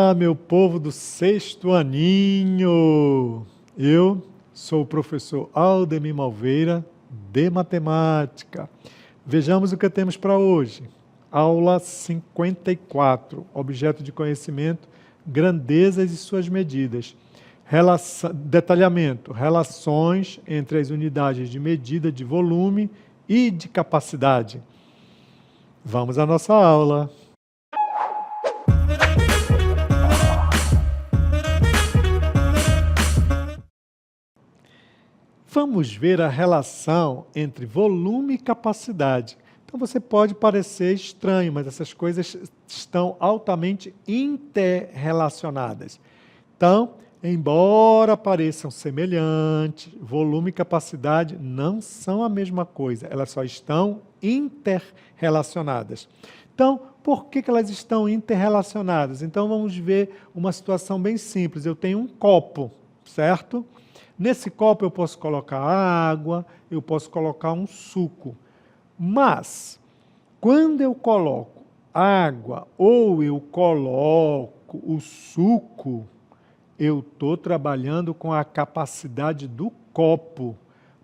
Olá, meu povo do sexto aninho! Eu sou o professor Aldemir Malveira, de Matemática. Vejamos o que temos para hoje. Aula 54, objeto de conhecimento, grandezas e suas medidas. Detalhamento, relações entre as unidades de medida de volume e de capacidade. Vamos à nossa aula. Vamos ver a relação entre volume e capacidade. Então você pode parecer estranho, mas essas coisas estão altamente interrelacionadas. Então, embora pareçam semelhantes, volume e capacidade não são a mesma coisa, elas só estão interrelacionadas. Então, por que elas estão interrelacionadas? Então vamos ver uma situação bem simples. Eu tenho um copo, certo? Nesse copo eu posso colocar água, eu posso colocar um suco. Mas, quando eu coloco água ou eu coloco o suco, eu estou trabalhando com a capacidade do copo.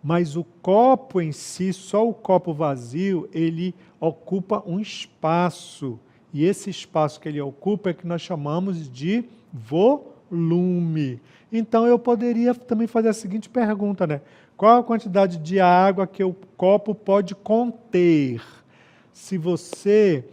Mas o copo em si, só o copo vazio, ele ocupa um espaço. E esse espaço que ele ocupa é que nós chamamos de volume. Então, eu poderia também fazer a seguinte pergunta, né? Qual a quantidade de água que o copo pode conter? Se você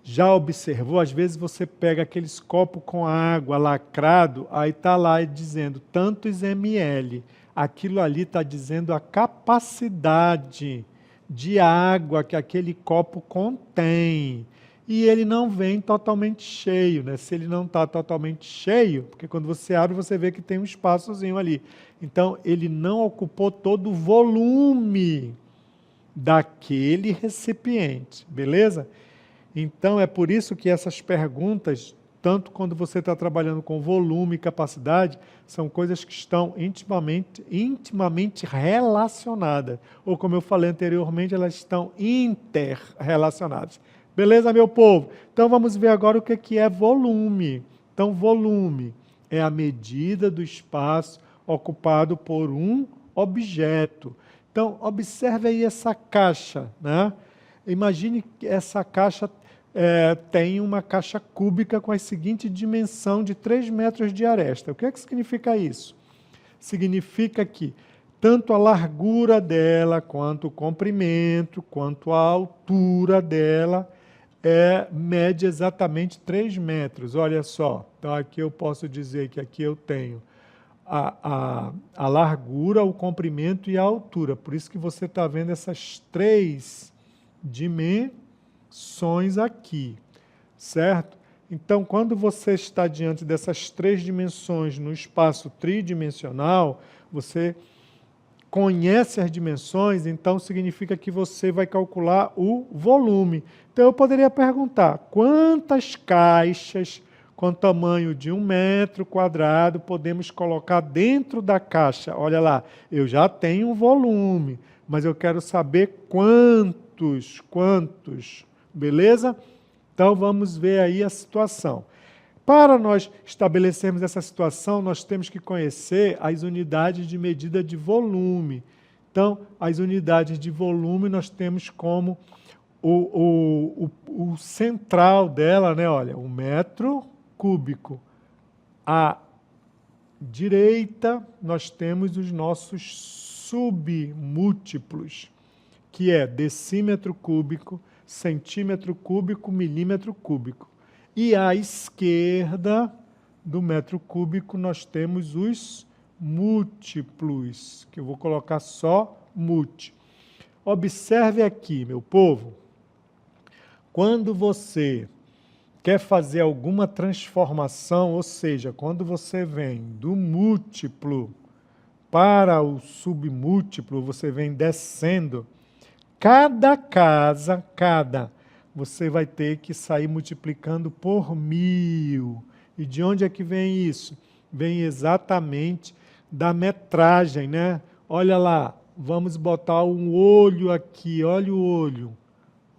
já observou, às vezes você pega aqueles copos com água lacrado, aí está lá dizendo tantos ml. Aquilo ali está dizendo a capacidade de água que aquele copo contém. E ele não vem totalmente cheio, né? Se ele não está totalmente cheio, porque quando você abre, você vê que tem um espaçozinho ali. Então, ele não ocupou todo o volume daquele recipiente, beleza? Então, é por isso que essas perguntas, tanto quando você está trabalhando com volume e capacidade, são coisas que estão intimamente relacionadas. Ou, como eu falei anteriormente, elas estão interrelacionadas. Beleza, meu povo? Então, vamos ver agora o que é volume. Então, volume é a medida do espaço ocupado por um objeto. Então, observe aí essa caixa, né? Imagine que essa caixa tem uma caixa cúbica com a seguinte dimensão de 3 metros de aresta. O que significa isso? Significa que tanto a largura dela, quanto o comprimento, quanto a altura dela, mede exatamente 3 metros. Olha só, então aqui eu posso dizer que aqui eu tenho a largura, o comprimento e a altura. Por isso que você está vendo essas 3 dimensões aqui, certo? Então, quando você está diante dessas 3 dimensões no espaço tridimensional, você conhece as dimensões, então significa que você vai calcular o volume. Então eu poderia perguntar, quantas caixas com tamanho de 1 metro quadrado podemos colocar dentro da caixa? Olha lá, eu já tenho um volume, mas eu quero saber quantos, beleza? Então vamos ver aí a situação. Para nós estabelecermos essa situação, nós temos que conhecer as unidades de medida de volume. Então, as unidades de volume nós temos como o central dela, né? Olha, 1 metro cúbico. À direita, nós temos os nossos submúltiplos, que é decímetro cúbico, centímetro cúbico, milímetro cúbico. E à esquerda do metro cúbico nós temos os múltiplos, que eu vou colocar só múltiplo. Observe aqui, meu povo, quando você quer fazer alguma transformação, ou seja, quando você vem do múltiplo para o submúltiplo, você vem descendo, você vai ter que sair multiplicando por 1000. E de onde é que vem isso? Vem exatamente da metragem, né? Olha lá, vamos botar um olho aqui, olha o olho.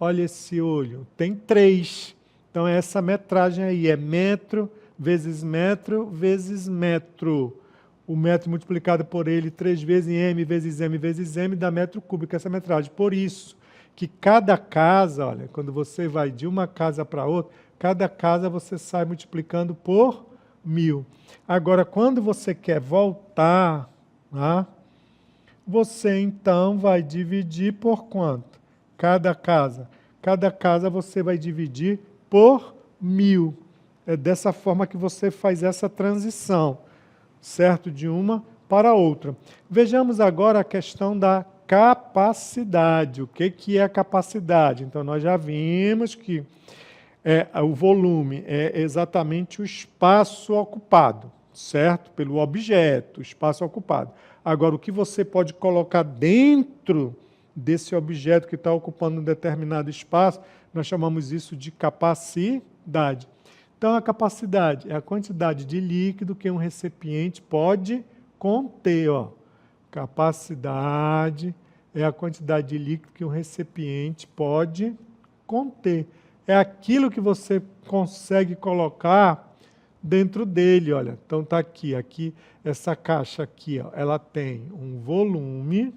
Olha esse olho, tem 3. Então essa metragem aí é metro vezes metro, vezes metro. O metro multiplicado por ele 3 vezes em m vezes m dá metro cúbico, essa metragem. Por isso que cada casa, olha, quando você vai de uma casa para outra, cada casa você sai multiplicando por 1000. Agora, quando você quer voltar, tá? Você então vai dividir por quanto? Cada casa. Cada casa você vai dividir por 1000. É dessa forma que você faz essa transição, certo? De uma para outra. Vejamos agora a questão da capacidade. O que é a capacidade? Então, nós já vimos que o volume é exatamente o espaço ocupado, certo? Pelo objeto, o espaço ocupado. Agora, o que você pode colocar dentro desse objeto que está ocupando um determinado espaço, nós chamamos isso de capacidade. Então, a capacidade é a quantidade de líquido que um recipiente pode conter. Ó. Capacidade é a quantidade de líquido que um recipiente pode conter. É aquilo que você consegue colocar dentro dele, olha. Então tá aqui, essa caixa aqui, ó, ela tem um volume,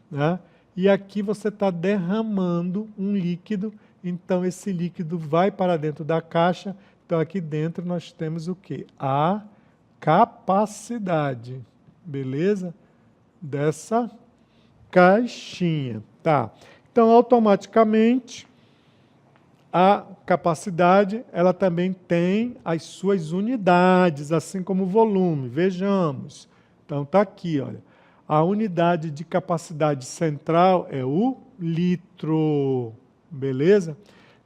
né? E aqui você está derramando um líquido, então esse líquido vai para dentro da caixa. Então aqui dentro nós temos o quê? A capacidade, beleza? Dessa caixinha, tá? Então automaticamente a capacidade, ela também tem as suas unidades, assim como o volume. Vejamos. Então, está aqui, olha. A unidade de capacidade central é o litro. Beleza?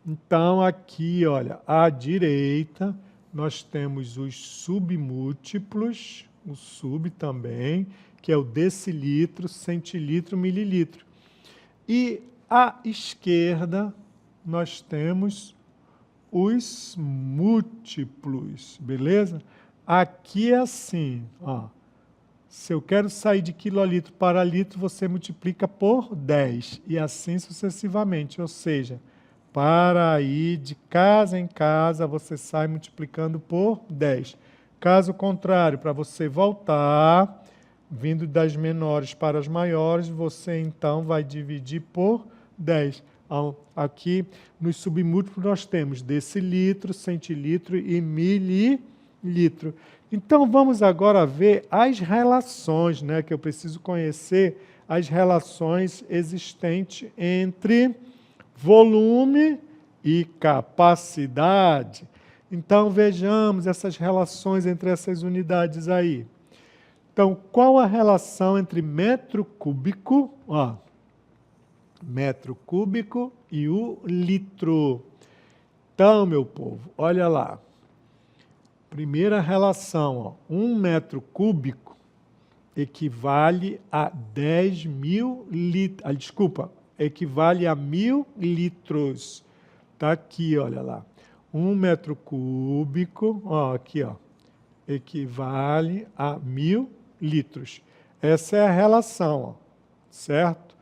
Então, aqui, olha, à direita, nós temos os submúltiplos, o sub também, que é o decilitro, centilitro, mililitro. E à esquerda, nós temos os múltiplos, beleza? Aqui é assim, ó. Se eu quero sair de quilolitro para litro, você multiplica por 10, e assim sucessivamente. Ou seja, para ir de casa em casa, você sai multiplicando por 10. Caso contrário, para você voltar, vindo das menores para as maiores, você então vai dividir por 10. Aqui nos submúltiplos nós temos decilitro, centilitro e mililitro. Então vamos agora ver as relações, né, que eu preciso conhecer as relações existentes entre volume e capacidade. Então vejamos essas relações entre essas unidades aí. Então, qual a relação entre metro cúbico, ó, metro cúbico e o litro? Então, meu povo, olha lá. Primeira relação, ó, 1 metro cúbico equivale a 10.000 litros. Desculpa, equivale a 1.000 litros. Está aqui, olha lá. 1 metro cúbico, ó, aqui, ó, equivale a 1.000 litros. Essa é a relação, ó, certo?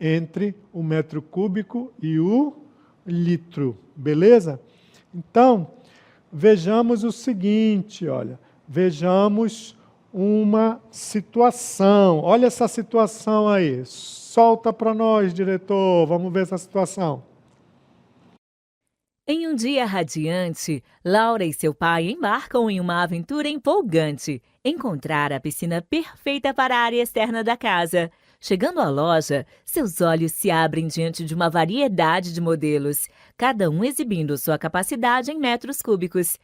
Entre o metro cúbico e o litro, beleza? Então, vejamos o seguinte, olha, vejamos uma situação. Olha essa situação aí. Solta para nós, diretor. Vamos ver essa situação. Em um dia radiante, Laura e seu pai embarcam em uma aventura empolgante: encontrar a piscina perfeita para a área externa da casa. Chegando à loja, seus olhos se abrem diante de uma variedade de modelos, cada um exibindo sua capacidade em metros cúbicos.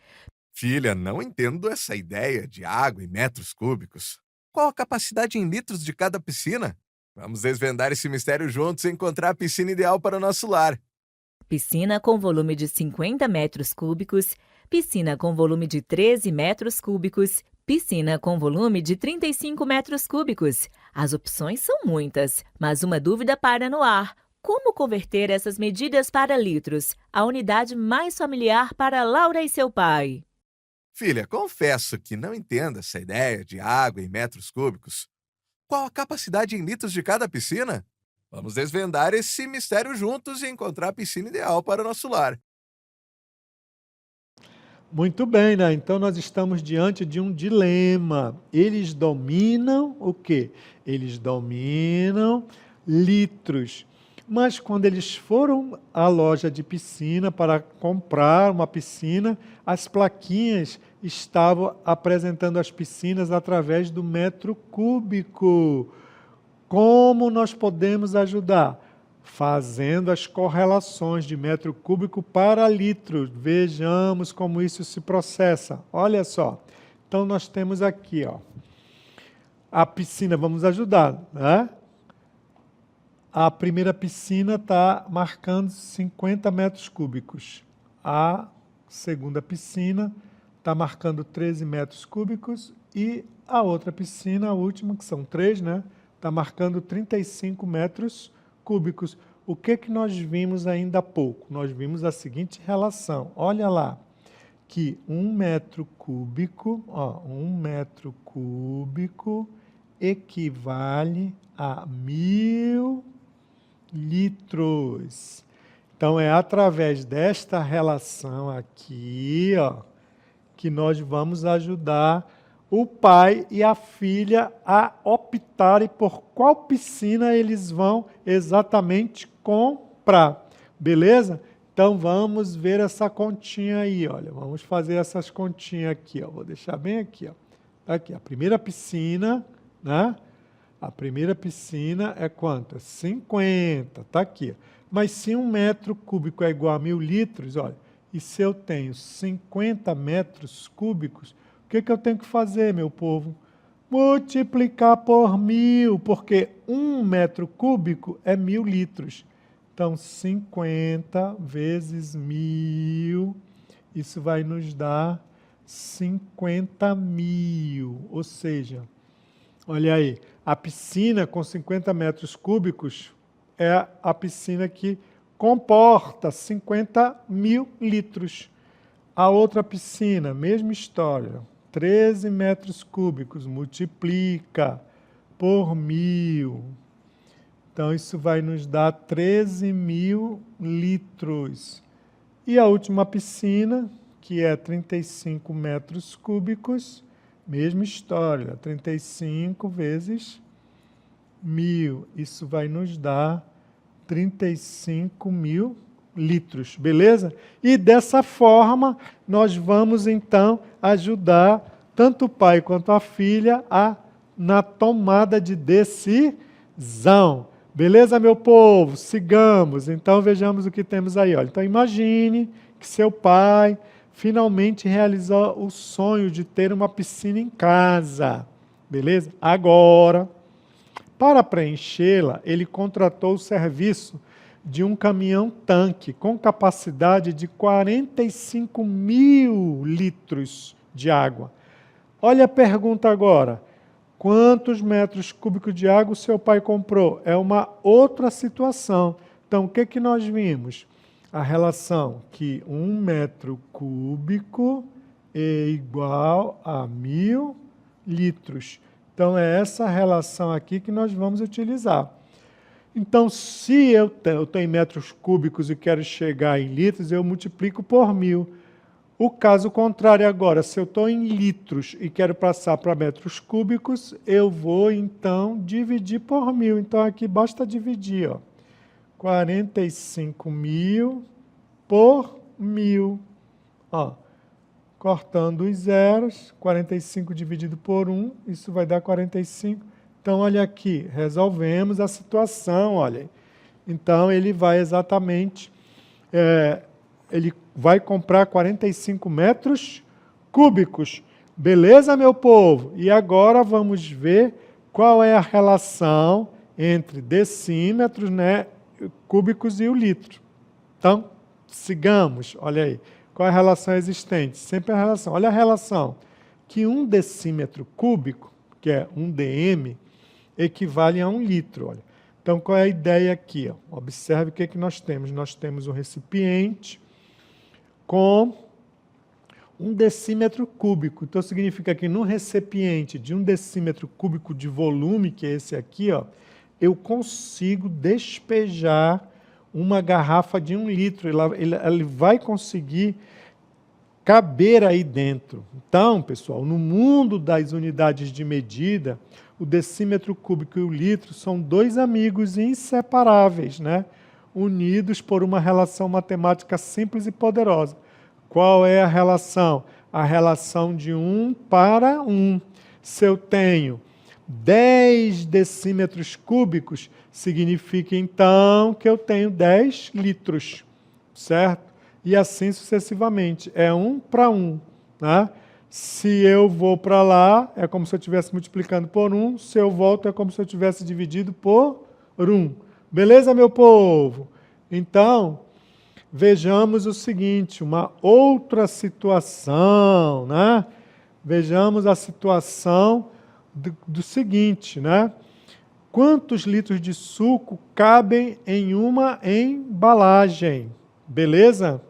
Filha, não entendo essa ideia de água em metros cúbicos. Qual a capacidade em litros de cada piscina? Vamos desvendar esse mistério juntos e encontrar a piscina ideal para o nosso lar. Piscina com volume de 50 metros cúbicos, piscina com volume de 13 metros cúbicos, piscina com volume de 35 metros cúbicos. As opções são muitas, mas uma dúvida paira no ar: como converter essas medidas para litros, a unidade mais familiar para Laura e seu pai? Filha, confesso que não entendo essa ideia de água em metros cúbicos. Qual a capacidade em litros de cada piscina? Vamos desvendar esse mistério juntos e encontrar a piscina ideal para o nosso lar. Muito bem, né? Então nós estamos diante de um dilema. Eles dominam o quê? Eles dominam litros. Mas quando eles foram à loja de piscina para comprar uma piscina, as plaquinhas estavam apresentando as piscinas através do metro cúbico. Como nós podemos ajudar? Fazendo as correlações de metro cúbico para litro. Vejamos como isso se processa. Olha só. Então, nós temos aqui, ó, a piscina, vamos ajudar, né? A primeira piscina está marcando 50 metros cúbicos. A segunda piscina está marcando 13 metros cúbicos. E a outra piscina, a última, que são 3, né? Está marcando 35 metros cúbicos. O que nós vimos ainda há pouco? Nós vimos a seguinte relação. Olha lá, que 1 metro cúbico, ó, 1 metro cúbico equivale a 1000 litros. Então, é através desta relação aqui, ó, que nós vamos ajudar o pai e a filha a optarem por qual piscina eles vão exatamente comprar. Beleza? Então, vamos ver essa continha aí, olha. Vamos fazer essas continhas aqui, ó. Vou deixar bem aqui, ó. Tá aqui, a primeira piscina, né? A primeira piscina é quanto? 50, tá aqui. Mas se 1 metro cúbico é igual a 1000 litros, olha, e se eu tenho 50 metros cúbicos, o que eu tenho que fazer, meu povo? Multiplicar por 1000, porque 1 metro cúbico é 1000 litros. Então, 50 vezes 1000, isso vai nos dar 50.000. Ou seja, olha aí, a piscina com 50 metros cúbicos é a piscina que comporta 50.000 litros. A outra piscina, mesma história, 13 metros cúbicos, multiplica por 1000. Então, isso vai nos dar 13.000 litros. E a última piscina, que é 35 metros cúbicos, mesma história, 35 vezes 1000. Isso vai nos dar 35.000 litros, beleza? E dessa forma, nós vamos então ajudar tanto o pai quanto a filha na tomada de decisão. Beleza, meu povo? Sigamos. Então, vejamos o que temos aí. Olha. Então, imagine que seu pai finalmente realizou o sonho de ter uma piscina em casa. Beleza? Agora, para preenchê-la, ele contratou o serviço de um caminhão-tanque com capacidade de 45.000 litros de água. Olha a pergunta agora. Quantos metros cúbicos de água o seu pai comprou? É uma outra situação. Então, o que nós vimos? A relação que 1 metro cúbico é igual a 1000 litros. Então, é essa relação aqui que nós vamos utilizar. Então, se eu tenho em metros cúbicos e quero chegar em litros, eu multiplico por 1000. O caso contrário agora, se eu estou em litros e quero passar para metros cúbicos, eu vou, então, dividir por 1000. Então, aqui basta dividir, ó. 45.000 por 1000. Ó, cortando os zeros, 45 dividido por 1, isso vai dar 45. Então, olha aqui, resolvemos a situação, olha. Então, ele vai exatamente, ele vai comprar 45 metros cúbicos. Beleza, meu povo? E agora vamos ver qual é a relação entre decímetros, né, cúbicos e o litro. Então, sigamos, olha aí. Qual é a relação existente? Sempre a relação. Olha a relação. Que 1 decímetro cúbico, que é 1 dm, equivale a 1 litro. Olha. Então, qual é a ideia aqui? Ó? Observe o que nós temos. Nós temos um recipiente com 1 decímetro cúbico. Então, significa que no recipiente de 1 decímetro cúbico de volume, que é esse aqui, ó, eu consigo despejar uma garrafa de 1 litro. Ele vai conseguir caber aí dentro. Então, pessoal, no mundo das unidades de medida, o decímetro cúbico e o litro são dois amigos inseparáveis, né? Unidos por uma relação matemática simples e poderosa. Qual é a relação? A relação de 1 para 1. Se eu tenho 10 decímetros cúbicos, significa então que eu tenho 10 litros, certo? E assim sucessivamente. É 1 para 1. Né? Se eu vou para lá, é como se eu estivesse multiplicando por 1. Se eu volto, é como se eu tivesse dividido por 1. Beleza, meu povo? Então, vejamos o seguinte, uma outra situação, né? Vejamos a situação do seguinte, né? Quantos litros de suco cabem em uma embalagem? Beleza?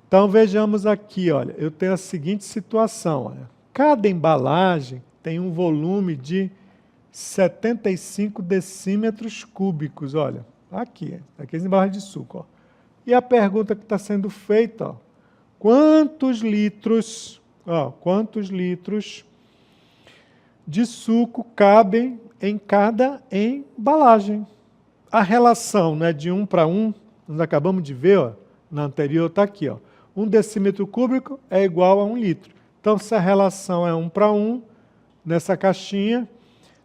Então vejamos aqui, olha, eu tenho a seguinte situação, olha. Cada embalagem tem um volume de 75 decímetros cúbicos, olha. Aqui as embalagens de suco, ó. E a pergunta que está sendo feita, ó, quantos litros de suco cabem em cada embalagem? A relação, né, de 1 para 1, nós acabamos de ver, ó, na anterior está aqui, ó. 1 decímetro cúbico é igual a 1 litro. Então, se a relação é 1 para 1, nessa caixinha,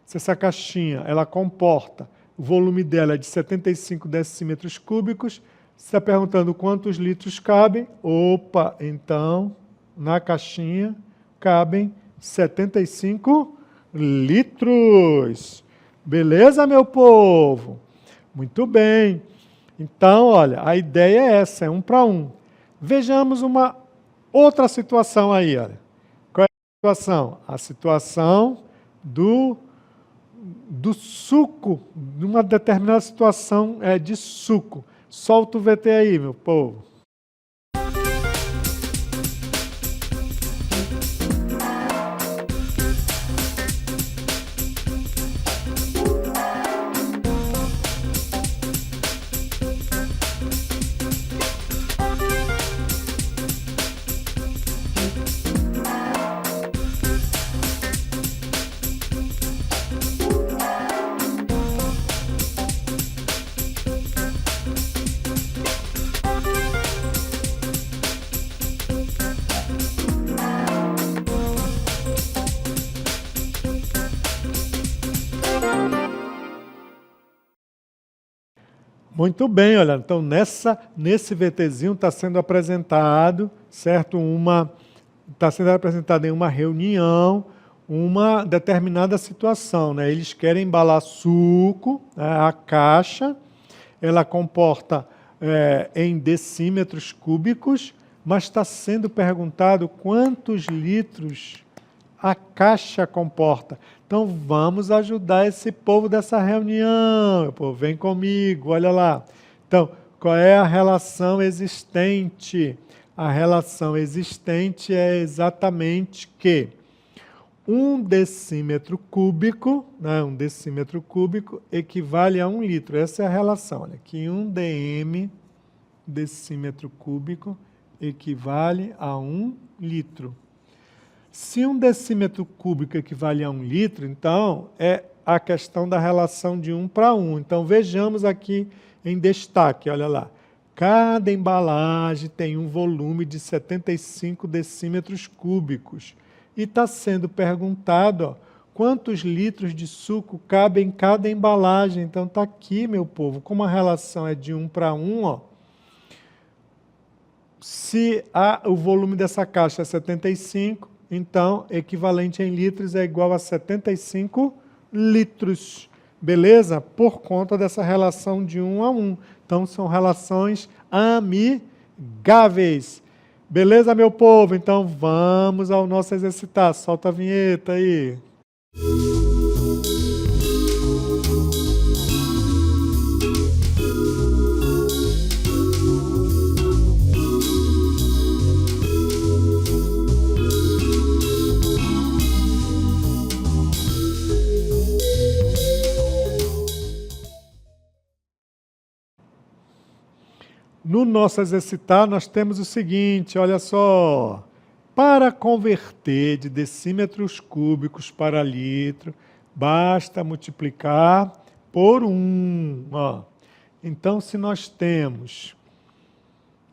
se essa caixinha ela comporta, o volume dela é de 75 decímetros cúbicos, você está perguntando quantos litros cabem? Opa, então, na caixinha cabem 75 litros. Beleza, meu povo? Muito bem. Então, olha, a ideia é essa, é 1 para 1. Vejamos uma outra situação aí, olha. Qual é a situação? A situação do suco, numa determinada situação de suco. Solta o VT aí, meu povo. Muito bem, olha, então nesse VTzinho está sendo apresentado, certo? Está sendo apresentado em uma reunião, uma determinada situação, né? Eles querem embalar suco, né? A caixa, ela comporta em decímetros cúbicos, mas está sendo perguntado quantos litros a caixa comporta. Então, vamos ajudar esse povo dessa reunião. Meu povo, vem comigo, olha lá. Então, qual é a relação existente? A relação existente é exatamente que 1 decímetro cúbico, né, 1 decímetro cúbico, equivale a 1 litro. Essa é a relação. Olha, que 1 dm, decímetro cúbico, equivale a 1 litro. Se 1 decímetro cúbico equivale a 1 litro, então é a questão da relação de 1 para 1. Então vejamos aqui em destaque, olha lá. Cada embalagem tem um volume de 75 decímetros cúbicos. E está sendo perguntado, ó, quantos litros de suco cabem em cada embalagem. Então está aqui, meu povo, como a relação é de 1 para 1, ó, se o volume dessa caixa é 75, então, equivalente em litros é igual a 75 litros. Beleza? Por conta dessa relação de 1 a 1. Então, são relações amigáveis. Beleza, meu povo? Então, vamos ao nosso exercitar. Solta a vinheta aí. No nosso exercitar, nós temos o seguinte, olha só. Para converter de decímetros cúbicos para litro, basta multiplicar por 1. Ó. Então, se nós temos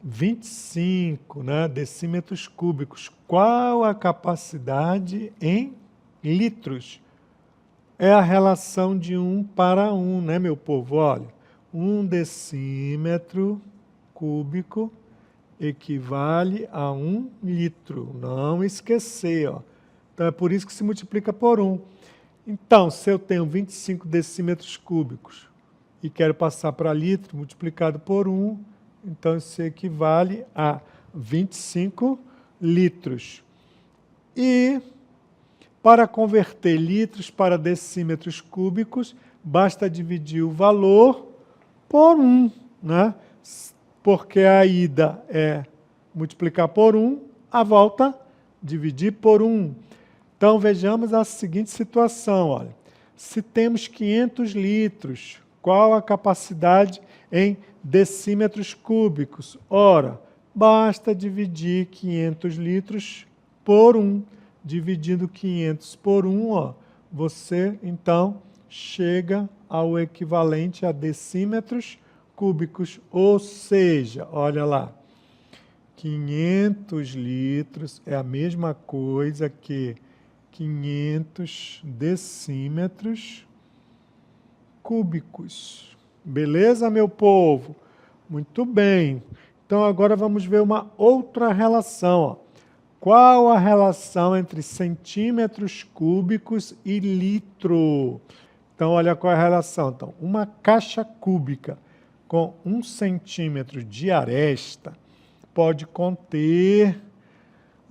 25, né, decímetros cúbicos, qual a capacidade em litros? É a relação de 1 para 1, né, meu povo? Olha, 1 decímetro cúbico equivale a 1 litro. Não esquecer, ó. Então, é por isso que se multiplica por 1. Então, se eu tenho 25 decímetros cúbicos e quero passar para litro, multiplicado por 1, então isso equivale a 25 litros. E para converter litros para decímetros cúbicos, basta dividir o valor por 1, né? Porque a ida é multiplicar por 1, a volta dividir por 1. Então vejamos a seguinte situação, olha. Se temos 500 litros, qual a capacidade em decímetros cúbicos? Ora, basta dividir 500 litros por 1. Dividindo 500 por 1, ó, você, então, chega ao equivalente a decímetros cúbicos. Ou seja, olha lá, 500 litros é a mesma coisa que 500 decímetros cúbicos. Beleza, meu povo? Muito bem. Então, agora vamos ver uma outra relação, ó. Qual a relação entre centímetros cúbicos e litro? Então, olha qual é a relação. Então, uma caixa cúbica com 1 centímetro de aresta pode conter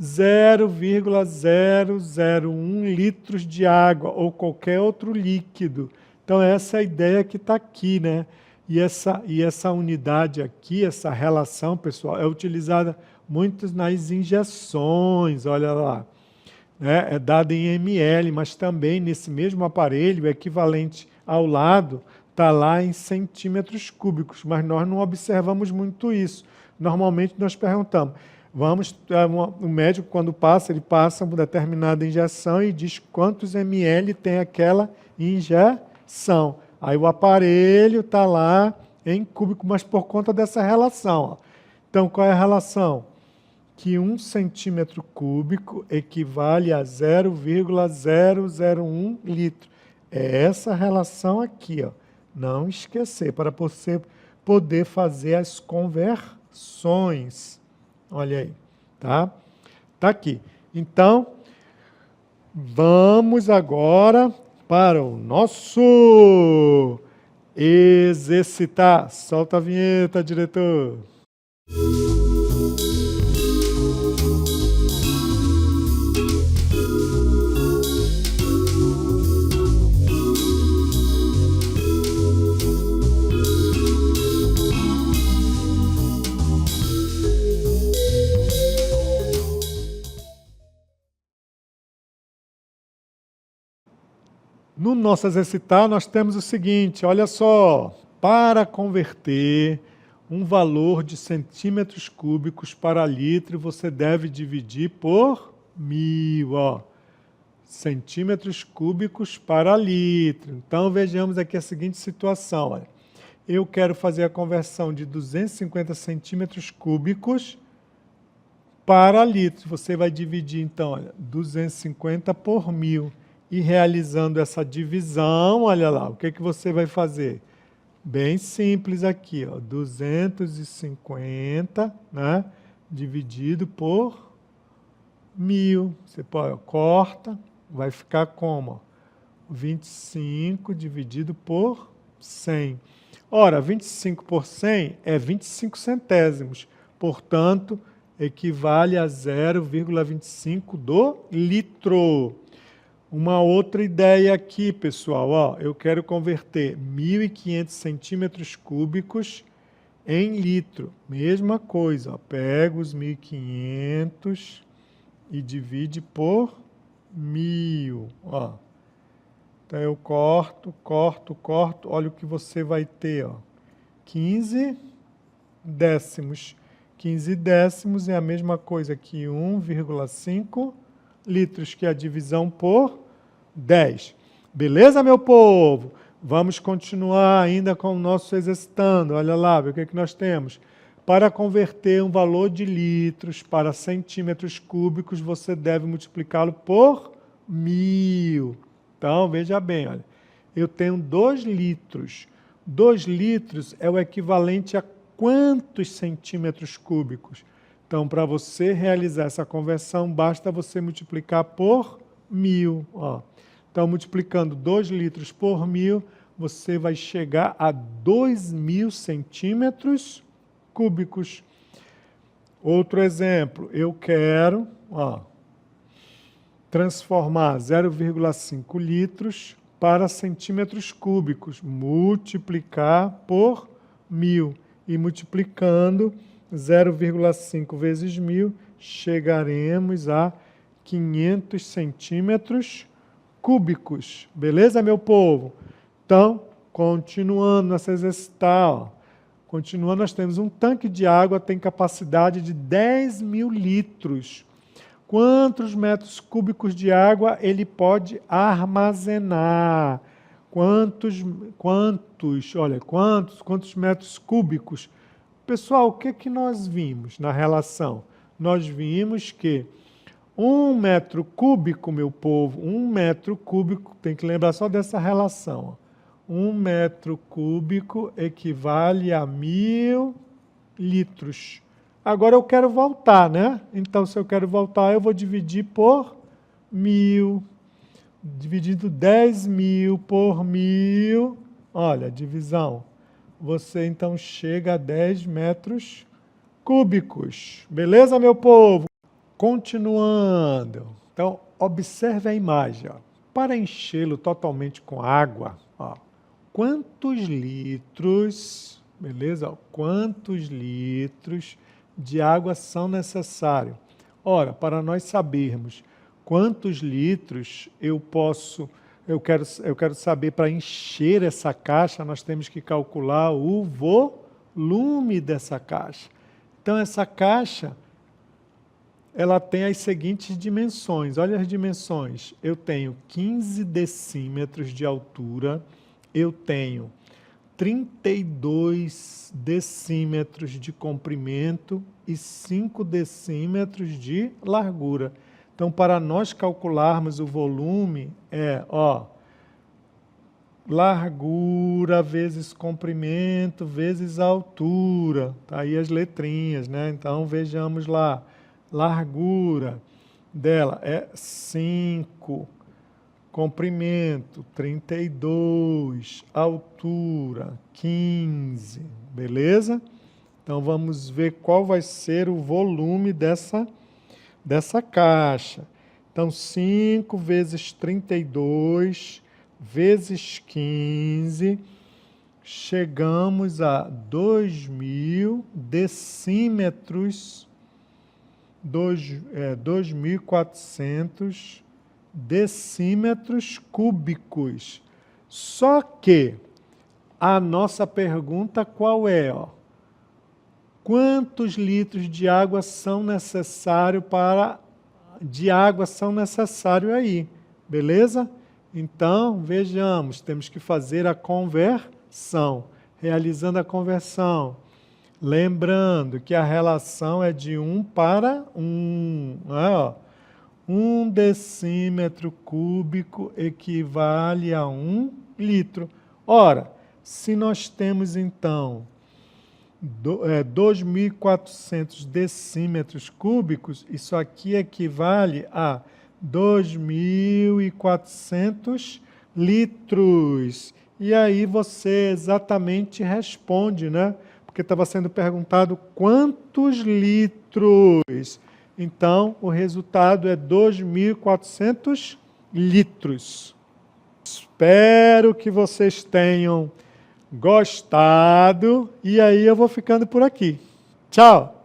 0,001 litros de água ou qualquer outro líquido. Então, essa é a ideia que está aqui, né? E essa unidade aqui, essa relação, pessoal, é utilizada muito nas injeções, olha lá. Né? É dada em ml, mas também nesse mesmo aparelho, o equivalente ao lado, está lá em centímetros cúbicos, mas nós não observamos muito isso. Normalmente nós perguntamos, o médico quando passa, ele passa uma determinada injeção e diz quantos ml tem aquela injeção. Aí o aparelho está lá em cúbico, mas por conta dessa relação. Ó. Então, qual é a relação? Que 1 centímetro cúbico equivale a 0,001 litro. É essa relação aqui, ó. Não esquecer, para você poder fazer as conversões. Olha aí, tá? Tá aqui. Então, vamos agora para o nosso exercitar. Solta a vinheta, diretor. No nosso exercitar, nós temos o seguinte, olha só, para converter um valor de centímetros cúbicos para litro, você deve dividir por 1000, ó. Centímetros cúbicos para litro. Então, vejamos aqui a seguinte situação, olha. Eu quero fazer a conversão de 250 centímetros cúbicos para litro. Você vai dividir, então, olha, 250 por 1000. E realizando essa divisão, olha lá, o que você vai fazer? Bem simples aqui, ó, 250, né, dividido por 1000. Você pode, ó, corta, vai ficar como? 25 dividido por 100. Ora, 25 por 100 é 25 centésimos, portanto, equivale a 0,25 do litro. Uma outra ideia aqui, pessoal, ó, eu quero converter 1.500 centímetros cúbicos em litro. Mesma coisa, ó, pega os 1.500 e divide por 1000. Ó. Então eu corto, olha o que você vai ter. Ó. 15 décimos. 15 décimos é a mesma coisa que 1,5 litros, que é a divisão por 10. Beleza, meu povo? Vamos continuar ainda com o nosso exercitando. Olha lá, o que é que nós temos? Para converter um valor de litros para centímetros cúbicos, você deve multiplicá-lo por 1000. Então, veja bem, olha, eu tenho 2 litros. 2 litros é o equivalente a quantos centímetros cúbicos? Então, para você realizar essa conversão, basta você multiplicar por 1000. Ó. Então, multiplicando 2 litros por 1000, você vai chegar a 2000 centímetros cúbicos. Outro exemplo, eu quero transformar 0,5 litros para centímetros cúbicos, multiplicar por 1000. E multiplicando 0,5 vezes 1000, chegaremos a 500 centímetros cúbicos. Beleza, meu povo? Então, continuando nessa exercitar, continuando, nós temos um tanque de água, tem capacidade de 10.000 litros. Quantos metros cúbicos de água ele pode armazenar? Quantos metros cúbicos? Pessoal, o que nós vimos na relação? Nós vimos que 1 metro cúbico, meu povo, 1 metro cúbico, tem que lembrar só dessa relação. 1 metro cúbico equivale a 1000 litros. Agora eu quero voltar, né? Então, se eu quero voltar, eu vou dividir por 1000. Dividindo 10.000 por 1000, olha, divisão. Você, então, chega a 10 metros cúbicos. Beleza, meu povo? Continuando. Então, observe a imagem. Ó. Para enchê-lo totalmente com água, quantos litros, beleza? Quantos litros de água são necessários? Ora, para nós sabermos quantos litros eu quero saber para encher essa caixa, nós temos que calcular o volume dessa caixa. Então, essa caixa, ela tem as seguintes dimensões. Olha as dimensões. Eu tenho 15 decímetros de altura, eu tenho 32 decímetros de comprimento e 5 decímetros de largura. Então, para nós calcularmos o volume, largura vezes comprimento vezes altura. Tá aí as letrinhas, né? Então, vejamos lá. Largura dela é 5, comprimento 32, altura 15, beleza? Então, vamos ver qual vai ser o volume dessa caixa. Então, 5 vezes 32 vezes 15, chegamos a 2.000 decímetros, 2.400 decímetros cúbicos. Só que a nossa pergunta qual é? Quantos litros de água são necessários aí? Beleza? Então, vejamos, temos que fazer a conversão. Realizando a conversão, lembrando que a relação é de 1 para 1. 1 decímetro cúbico equivale a 1 litro. Ora, se nós temos, então, 2.400 decímetros cúbicos, isso aqui equivale a 2.400 litros. E aí você exatamente responde, né? Porque estava sendo perguntado quantos litros. Então, o resultado é 2.400 litros. Espero que vocês tenham gostado. E aí eu vou ficando por aqui. Tchau!